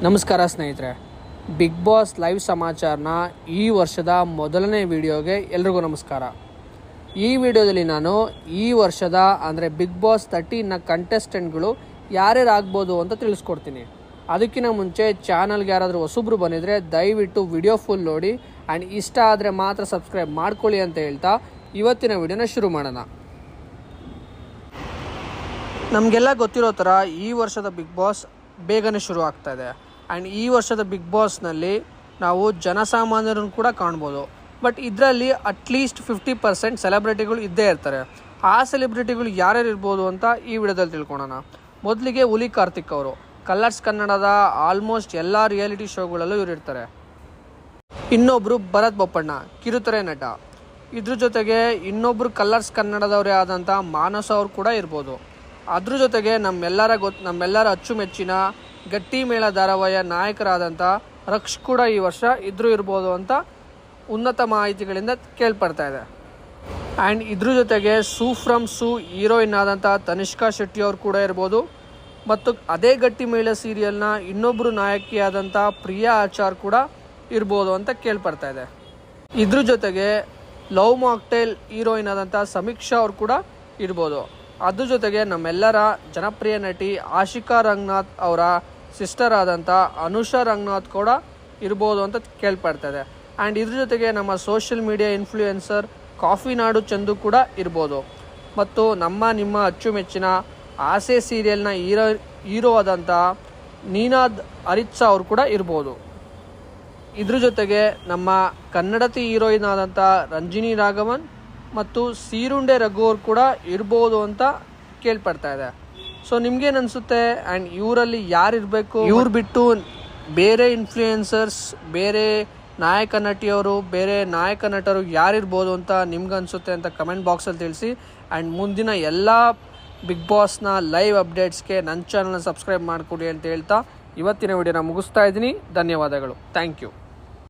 ನಮಸ್ಕಾರ ಸ್ನೇಹಿತರೆ, big boss live ಸಮಾಚಾರನ ಈ ವರ್ಷದ ಮೊದಲನೇ ವಿಡಿಯೋಗೆ ಎಲ್ರಿಗೂ ನಮಸ್ಕಾರ. ಈ ವಿಡಿಯೋದಲ್ಲಿ ನಾನು ಈ ವರ್ಷದ ಅಂದರೆ ಬಿಗ್ ಬಾಸ್ 13ನ ಕಂಟೆಸ್ಟೆಂಟ್ಗಳು ಯಾರ್ಯಾರು ಆಗ್ಬೋದು ಅಂತ ತಿಳಿಸ್ಕೊಡ್ತೀನಿ. ಅದಕ್ಕಿಂತ ಮುಂಚೆ ಚಾನಲ್ಗೆ ಯಾರಾದರೂ ಹೊಸಬ್ರು ಬಂದಿದ್ರೆ ದಯವಿಟ್ಟು ವಿಡಿಯೋ ಫುಲ್ ನೋಡಿ ಆ್ಯಂಡ್ ಇಷ್ಟ ಆದರೆ ಮಾತ್ರ ಸಬ್ಸ್ಕ್ರೈಬ್ ಮಾಡ್ಕೊಳ್ಳಿ ಅಂತ ಹೇಳ್ತಾ ಇವತ್ತಿನ ವಿಡಿಯೋನ ಶುರು ಮಾಡೋಣ. ನಮಗೆಲ್ಲ ಗೊತ್ತಿರೋ ಥರ ಈ ವರ್ಷದ ಬಿಗ್ ಬಾಸ್ ಬೇಗನೆ ಶುರು ಆಗ್ತಾ ಇದೆ. ಆ್ಯಂಡ್ ಈ ವರ್ಷದ ಬಿಗ್ ಬಾಸ್ನಲ್ಲಿ ನಾವು ಜನಸಾಮಾನ್ಯರನ್ನು ಕೂಡ ಕಾಣ್ಬೋದು. ಬಟ್ ಇದರಲ್ಲಿ ಅಟ್ಲೀಸ್ಟ್ 50% ಸೆಲೆಬ್ರಿಟಿಗಳು ಇದ್ದೇ ಇರ್ತಾರೆ. ಆ ಸೆಲೆಬ್ರಿಟಿಗಳು ಯಾರ್ಯಾರು ಇರ್ಬೋದು ಅಂತ ಈ ವಿಡಿಯೋದಲ್ಲಿ ತಿಳ್ಕೊಳೋಣ. ಮೊದಲಿಗೆ ಹುಲಿ ಕಾರ್ತಿಕ್ ಅವರು ಕಲರ್ಸ್ ಕನ್ನಡದ ಆಲ್ಮೋಸ್ಟ್ ಎಲ್ಲ ರಿಯಾಲಿಟಿ ಶೋಗಳಲ್ಲೂ ಇರ್ತಾರೆ. ಇನ್ನೊಬ್ಬರು ಭರತ್ ಬೊಪ್ಪಣ್ಣ, ಕಿರುತೆರೆ ನಟ. ಇದ್ರ ಜೊತೆಗೆ ಇನ್ನೊಬ್ಬರು ಕಲರ್ಸ್ ಕನ್ನಡದವರೇ ಆದಂಥ ಮಾನಸ ಅವರು ಕೂಡ ಇರ್ಬೋದು. ಅದ್ರ ಜೊತೆಗೆ ನಮ್ಮೆಲ್ಲರ ಅಚ್ಚುಮೆಚ್ಚಿನ ಗಟ್ಟಿ ಮೇಳ ಧಾರಾವಾಹಿಯ ನಾಯಕರಾದಂಥ ರಕ್ಷ್ ಕೂಡ ಈ ವರ್ಷ ಇರ್ಬೋದು ಅಂತ ಉನ್ನತ ಮಾಹಿತಿಗಳಿಂದ ಕೇಳ್ಪಡ್ತಾ ಇದೆ. ಆ್ಯಂಡ್ ಇದ್ರ ಜೊತೆಗೆ ಸೂ ಫ್ರಮ್ ಸೂ ಹೀರೋಯಿನ್ ಆದಂಥ ತನಿಷ್ಕಾ ಶೆಟ್ಟಿ ಅವರು ಕೂಡ ಇರ್ಬೋದು. ಮತ್ತು ಅದೇ ಗಟ್ಟಿ ಮೇಳ ಸೀರಿಯಲ್ನ ಇನ್ನೊಬ್ಬರು ನಾಯಕಿಯಾದಂಥ ಪ್ರಿಯಾ ಆಚಾರ್ ಕೂಡ ಇರ್ಬೋದು ಅಂತ ಕೇಳ್ಪಡ್ತಾ ಇದೆ. ಇದ್ರ ಜೊತೆಗೆ ಲವ್ ಮಾಕ್ಟೇಲ್ ಹೀರೋಯಿನ್ ಆದಂಥ ಸಮೀಕ್ಷಾ ಅವರು ಕೂಡ ಇರ್ಬೋದು. ಅದ್ರ ಜೊತೆಗೆ ನಮ್ಮೆಲ್ಲರ ಜನಪ್ರಿಯ ನಟಿ ಆಶಿಕಾ ರಂಗನಾಥ್ ಅವರ ಸಿಸ್ಟರ್ ಆದಂಥ ಅನುಷಾ ರಂಗನಾಥ್ ಕೂಡ ಇರ್ಬೋದು ಅಂತ ಕೇಳ್ಪಡ್ತಾ ಇದೆ. ಆ್ಯಂಡ್ ಇದ್ರ ಜೊತೆಗೆ ನಮ್ಮ ಸೋಷಿಯಲ್ ಮೀಡಿಯಾ ಇನ್ಫ್ಲೂಯೆನ್ಸರ್ ಕಾಫಿ ನಾಡು ಚಂದು ಕೂಡ ಇರ್ಬೋದು. ಮತ್ತು ನಿಮ್ಮ ಅಚ್ಚುಮೆಚ್ಚಿನ ಆಸೆ ಸೀರಿಯಲ್ನ ಹೀರೋ ಆದಂಥ ನೀನಾದ್ ಅರಿತ್ಸಾ ಅವರು ಕೂಡ ಇರ್ಬೋದು. ಇದ್ರ ಜೊತೆಗೆ ನಮ್ಮ ಕನ್ನಡತಿ ಹೀರೋಯಿನ್ ಆದಂಥ ರಂಜಿನಿ ರಾಘವನ್ ಮತ್ತು ಸೀರುಂಡೆ ರಘು ಅವರು ಕೂಡ ಇರ್ಬೋದು ಅಂತ ಕೇಳ್ಪಡ್ತಾ ಇದೆ. ಸೊ ನಿಮ್ಗೇನು ಅನಿಸುತ್ತೆ? ಆ್ಯಂಡ್ ಇವರಲ್ಲಿ ಯಾರಿರಬೇಕು? ಇವ್ರು ಬಿಟ್ಟು ಬೇರೆ ಇನ್ಫ್ಲೂಯೆನ್ಸರ್ಸ್, ಬೇರೆ ನಾಯಕ ನಟಿಯವರು, ಬೇರೆ ನಾಯಕ ನಟರು ಯಾರಿರ್ಬೋದು ಅಂತ ನಿಮ್ಗನ್ಸುತ್ತೆ ಅಂತ ಕಮೆಂಟ್ ಬಾಕ್ಸಲ್ಲಿ ತಿಳಿಸಿ. ಆ್ಯಂಡ್ ಮುಂದಿನ ಎಲ್ಲ ಬಿಗ್ ಬಾಸ್ನ ಲೈವ್ ಅಪ್ಡೇಟ್ಸ್ಗೆ ನನ್ನ ಚಾನಲ್ನ ಸಬ್ಸ್ಕ್ರೈಬ್ ಮಾಡಿಕೊಡಿ ಅಂತ ಹೇಳ್ತಾ ಇವತ್ತಿನ ವಿಡಿಯೋನ ಮುಗಿಸ್ತಾ ಇದ್ದೀನಿ. ಧನ್ಯವಾದಗಳು. Thank you.